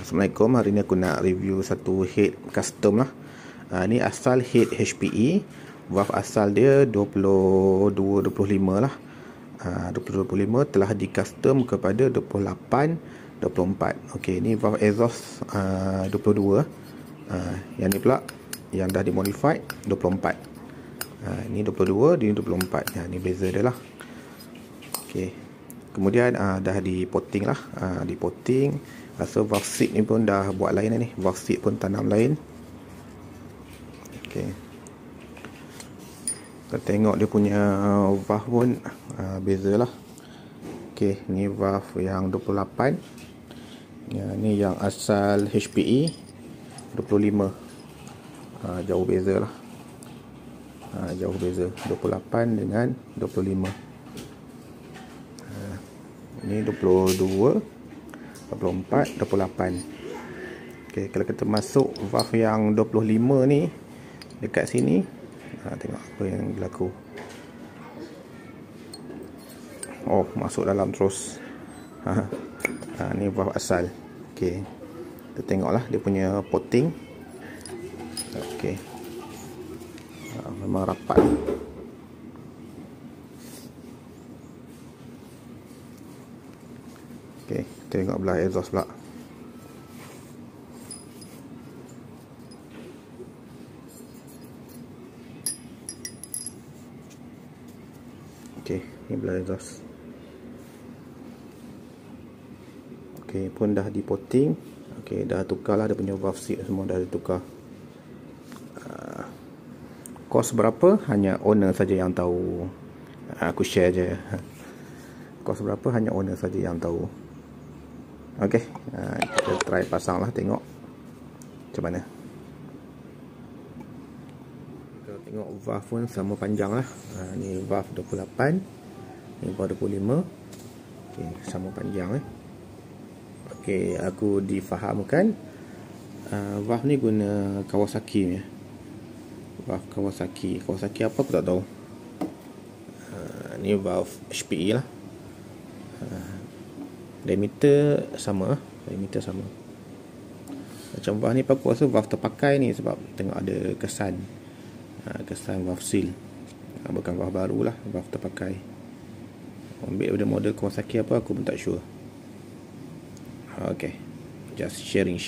Assalamualaikum. Hari ni aku nak review satu head custom lah. Ni asal head HPE. Valve asal dia 22-25 lah. 20-25 telah di custom kepada 28-24. Okey, ni valve exhaust 22. Yang ni pula yang dah dimodified 24. Ni 22, ni 24. Ni beza dia lah. Okey. Kemudian dah di potting lah. Di potting. So valve seat ni pun dah buat lain ni. Valve seat pun tanam lain. Okey. Kita tengok dia punya valve pun beza lah. Okey, ni valve yang 28. Ni yang asal HPE 25. Jauh beza lah. Jauh beza 28 dengan 25. Ini 22, 24, 28. Okey, kalau kita masuk valve yang 25 ni dekat sini, tengok apa yang berlaku. Oh, masuk dalam terus. Ni valve asal. Okey. Kita tengoklah dia punya potting. Okey. Memang rapat. Okey, tengok belah exhaust pula. Okey, ni belah exhaust. Okey, pun dah dipotting. Okey, dah tukarlah dia punya valve seat semua dah ditukar. Kos berapa hanya owner saja yang tahu. Aku share je. Kos berapa hanya owner saja yang tahu. Okey, kita try pasang lah, tengok macam mana. Kita tengok valve pun sama panjang lah. Ni valve 28, ni valve 25. Okey, sama panjang. Okey, aku difahamkan valve ni guna Kawasaki ni. Valve Kawasaki apa aku tak tahu. Ni valve HPE lah. Diameter sama. Macam valve ni aku rasa valve terpakai ni, sebab tengok ada kesan valve seal. Bukan valve baru lah, valve terpakai. Ambil daripada model Kawasaki apa aku pun tak sure. Okay, just sharing.